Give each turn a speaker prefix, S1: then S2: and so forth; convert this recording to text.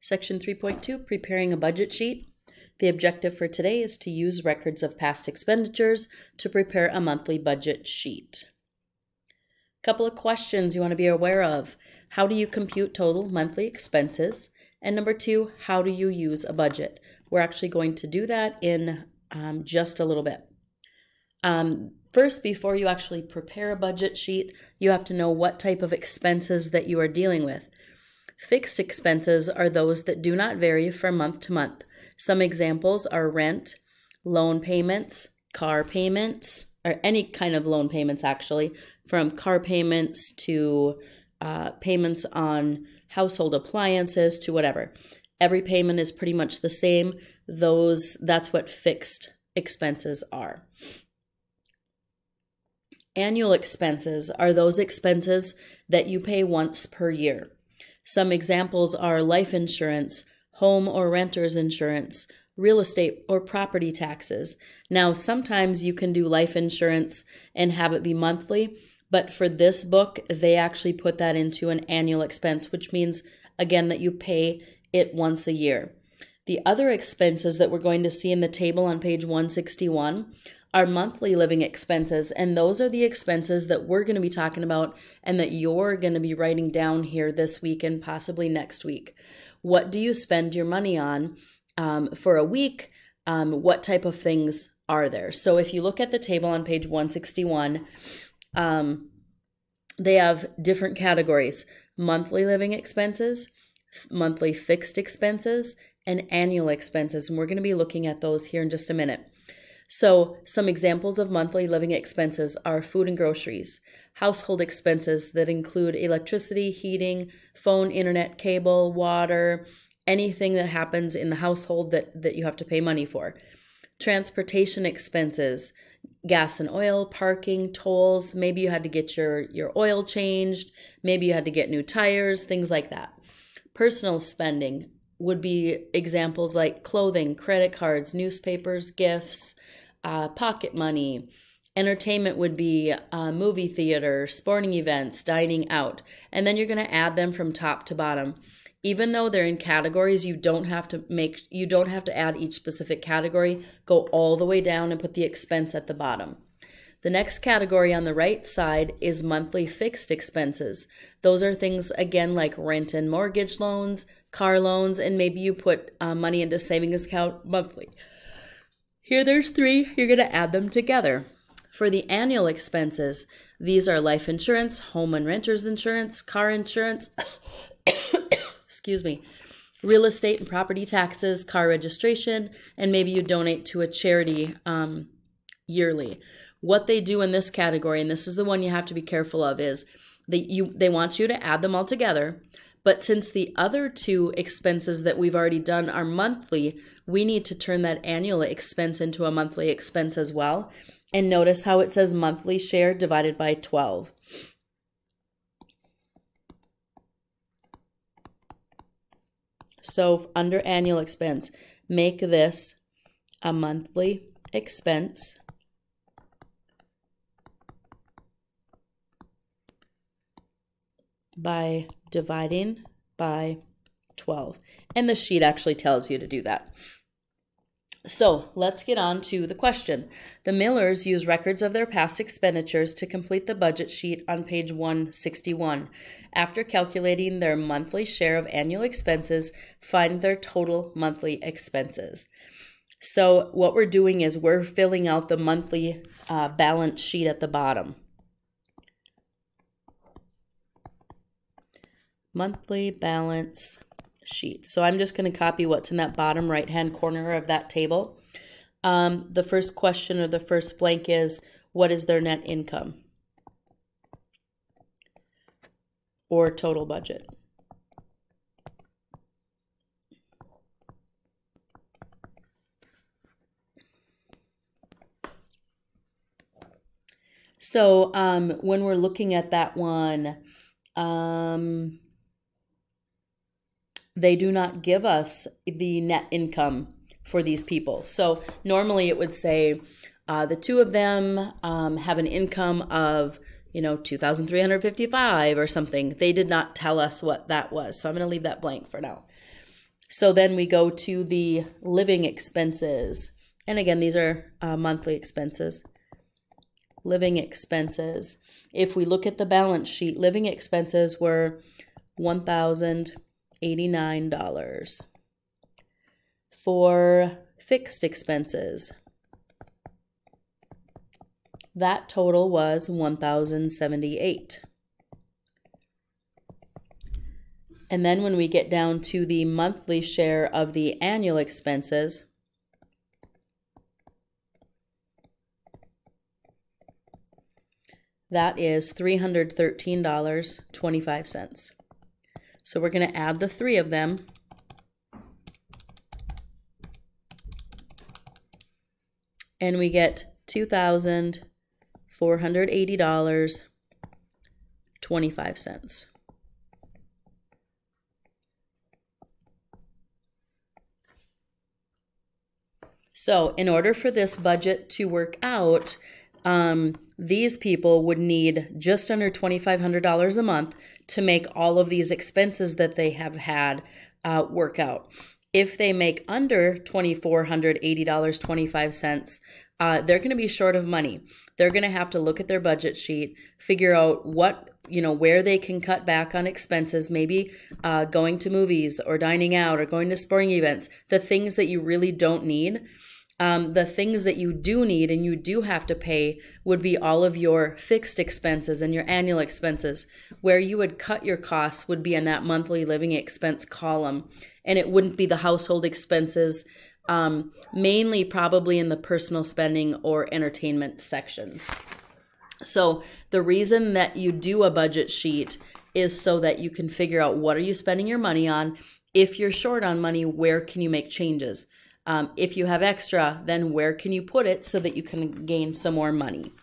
S1: Section 3.2, preparing a budget sheet. The objective for today is to use records of past expenditures to prepare a monthly budget sheet. Couple of questions you want to be aware of. How do you compute total monthly expenses? And number two, how do you use a budget? We're actually going to do that in just a little bit. First, before you actually prepare a budget sheet, you have to know what type of expenses that you are dealing with. Fixed expenses are those that do not vary from month to month. Some examples are rent, loan payments, car payments, or any kind of loan payments actually, from car payments to payments on household appliances to whatever. Every payment is pretty much the same. That's what fixed expenses are. Annual expenses are those expenses that you pay once per year. Some examples are life insurance, home or renter's insurance, real estate or property taxes. Now, sometimes you can do life insurance and have it be monthly, but for this book, they actually put that into an annual expense, which means, again, that you pay it once a year. The other expenses that we're going to see in the table on page 161 are monthly living expenses, and those are the expenses that we're going to be talking about and that you're going to be writing down here this week and possibly next week. What do you spend your money on for a week? What type of things are there? So if you look at the table on page 161, they have different categories: monthly living expenses, monthly fixed expenses, and annual expenses. And we're going to be looking at those here in just a minute. So some examples of monthly living expenses are food and groceries, household expenses that include electricity, heating, phone, internet, cable, water, anything that happens in the household that you have to pay money for. Transportation expenses, gas and oil, parking, tolls, maybe you had to get your oil changed, maybe you had to get new tires, things like that. Personal spending would be examples like clothing, credit cards, newspapers, gifts, pocket money. Entertainment would be movie theater, sporting events, dining out. And then you're going to add them from top to bottom. Even though they're in categories, you don't have to add each specific category. Go all the way down and put the expense at the bottom. The next category on the right side is monthly fixed expenses. Those are things, again, like rent and mortgage loans, car loans, and maybe you put money into savings account monthly. Here there's three. You're going to add them together. For the annual expenses, these are life insurance, home and renter's insurance, car insurance, excuse me, real estate and property taxes, car registration, and maybe you donate to a charity yearly. What they do in this category, and this is the one you have to be careful of, is they want you to add them all together. But since the other two expenses that we've already done are monthly, we need to turn that annual expense into a monthly expense as well. And notice how it says monthly share divided by 12. So under annual expense, make this a monthly expense by dividing by 12. And the sheet actually tells you to do that. So let's get on to the question. The Millers use records of their past expenditures to complete the budget sheet on page 161. After calculating their monthly share of annual expenses, find their total monthly expenses. So what we're doing is we're filling out the monthly balance sheet at the bottom. Monthly balance sheet. So I'm just going to copy what's in that bottom right-hand corner of that table. The first question or the first blank is, what is their net income or total budget? So when we're looking at that one, they do not give us the net income for these people. So normally it would say the two of them have an income of, $2,355 or something. They did not tell us what that was. So I'm going to leave that blank for now. So then we go to the living expenses. And again, these are monthly expenses. Living expenses. If we look at the balance sheet, living expenses were $1,089. For fixed expenses, that total was $1,078. And then when we get down to the monthly share of the annual expenses, that is $313.25. So we're going to add the three of them. And we get $2,480.25. So in order for this budget to work out, these people would need just under $2,500 a month to make all of these expenses that they have had work out. If they make under $2,480.25, they're going to be short of money. They're going to have to look at their budget sheet, figure out what, where they can cut back on expenses, maybe going to movies or dining out or going to sporting events, the things that you really don't need. The things that you do need and you do have to pay would be all of your fixed expenses and your annual expenses. Where you would cut your costs would be in that monthly living expense column, and it wouldn't be the household expenses, mainly probably in the personal spending or entertainment sections. So the reason that you do a budget sheet is so that you can figure out what are you spending your money on. If you're short on money, where can you make changes? If you have extra, then where can you put it so that you can gain some more money?